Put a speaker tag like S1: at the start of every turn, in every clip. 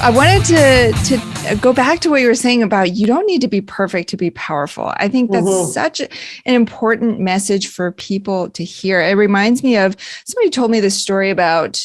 S1: I wanted to go back to what you were saying about you don't need to be perfect to be powerful. I think that's such an important message for people to hear. It reminds me of somebody told me this story about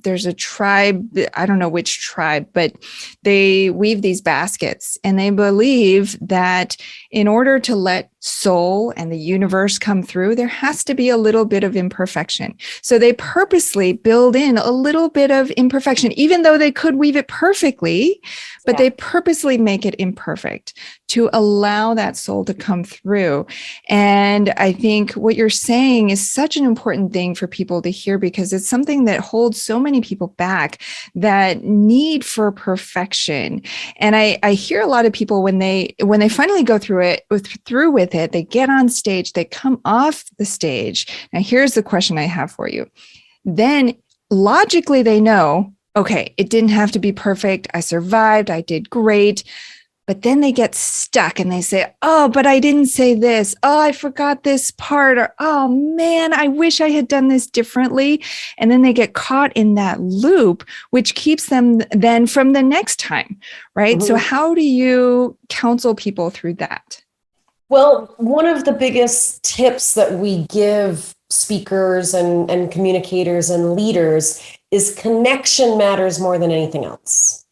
S1: there's a tribe, I don't know which tribe, but they weave these baskets and they believe that in order to let soul and the universe come through, there has to be a little bit of imperfection. So they purposely build in a little bit of imperfection, even though they could weave it perfectly, but they purposely make it imperfect to allow that soul to come through. And I think what you're saying is such an important thing for people to hear, because it's something that holds so many people back, that need for perfection. And I hear a lot of people when they finally go through with it, they get on stage, they come off the stage. Now, here's the question I have for you. Then logically, they know, okay, it didn't have to be perfect. I survived. I did great. But then they get stuck and they say, oh, but I didn't say this. Oh, I forgot this part. Or, oh man, I wish I had done this differently. And then they get caught in that loop, which keeps them then from the next time, right? So how do you counsel people through that?
S2: Well, one of the biggest tips that we give speakers and communicators and leaders is connection matters more than anything else.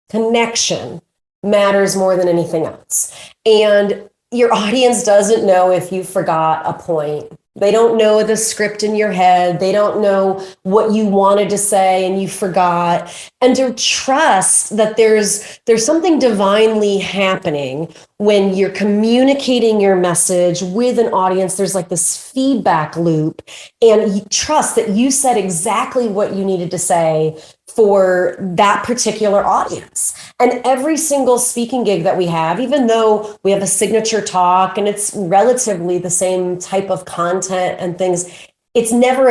S2: Connection matters more than anything else. And your audience doesn't know if you forgot a point. They don't know the script in your head. They don't know what you wanted to say and you forgot. And to trust that there's something divinely happening when you're communicating your message with an audience. There's like this feedback loop, and you trust that you said exactly what you needed to say for that particular audience. And every single speaking gig that we have, even though we have a signature talk and it's relatively the same type of content and things, it's never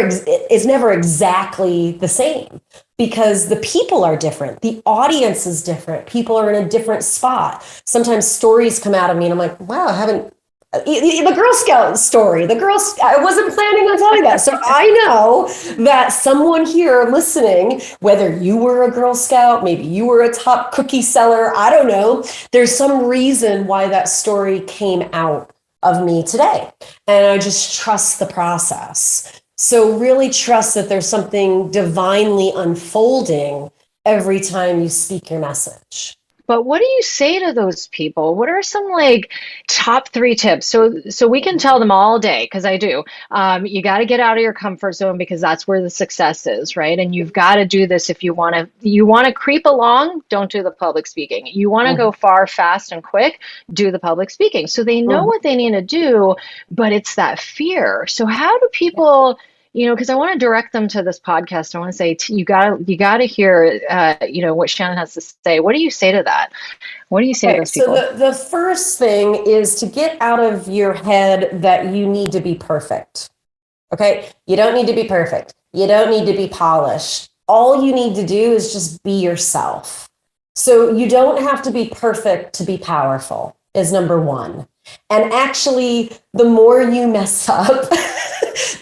S2: exactly the same, because the people are different. The audience is different. People are in a different spot. Sometimes stories come out of me and I'm like, wow, I haven't, the Girl Scout story, I wasn't planning on telling that. So I know that someone here listening, whether you were a Girl Scout, maybe you were a top cookie seller, I don't know, there's some reason why that story came out of me today. And I just trust the process. So really trust that there's something divinely unfolding every time you speak your message.
S3: But what do you say to those people? What are some top 3 tips? So we can tell them all day, because I do. You got to get out of your comfort zone, because that's where the success is, right? And you've got to do this if you want to creep along. Don't do the public speaking. You want to go far, fast, and quick. Do the public speaking. So they know what they need to do, but it's that fear. So how do people? Because I want to direct them to this podcast. I want to say, you got to hear, what Shannon has to say. What do you say to that? What do you say to those people?
S2: So the first thing is to get out of your head that you need to be perfect. Okay. You don't need to be perfect. You don't need to be polished. All you need to do is just be yourself. So you don't have to be perfect to be powerful, is number 1. And actually, the more you mess up,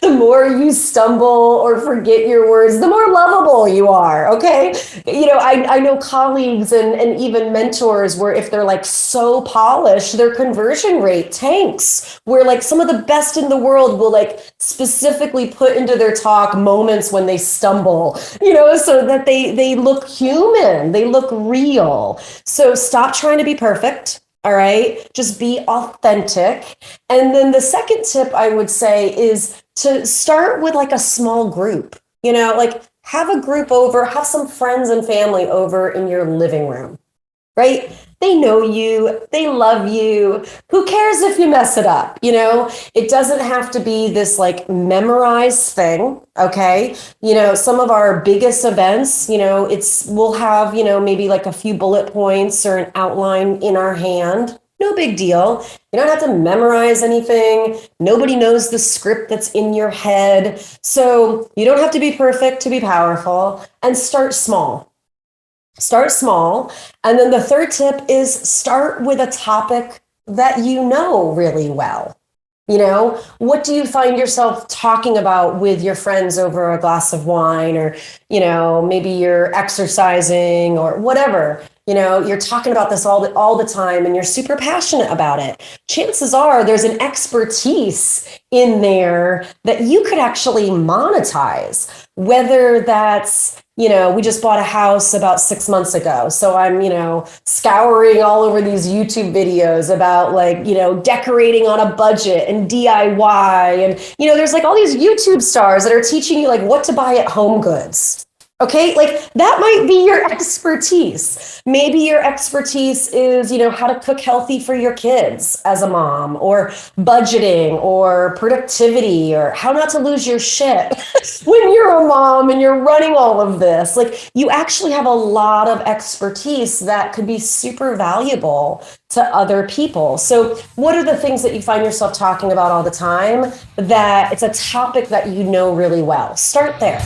S2: the more you stumble or forget your words, the more lovable you are, okay? I know colleagues and even mentors where if they're so polished, their conversion rate tanks, where some of the best in the world will specifically put into their talk moments when they stumble, so that they look human, they look real. So stop trying to be perfect. All right, just be authentic. And then the second tip I would say is to start with a small group, have a group over, have some friends and family over in your living room, right? They know you, they love you. Who cares if you mess it up? It doesn't have to be this memorized thing. Okay. Some of our biggest events, we'll have, maybe a few bullet points or an outline in our hand. No big deal. You don't have to memorize anything. Nobody knows the script that's in your head. So you don't have to be perfect to be powerful, and start small. Start small. And then the third tip is start with a topic that you know really well. You know, what do you find yourself talking about with your friends over a glass of wine, or, maybe you're exercising or whatever. You're talking about this all the time and you're super passionate about it. Chances are there's an expertise in there that you could actually monetize, whether that's, we just bought a house about 6 months ago. So I'm, scouring all over these YouTube videos about decorating on a budget and DIY. And, there's like all these YouTube stars that are teaching you like what to buy at Home Goods. Okay, like that might be your expertise. Maybe your expertise is, how to cook healthy for your kids as a mom, or budgeting, or productivity, or how not to lose your shit when you're a mom and you're running all of this. Like, you actually have a lot of expertise that could be super valuable to other people. So what are the things that you find yourself talking about all the time that it's a topic that you know really well? Start there.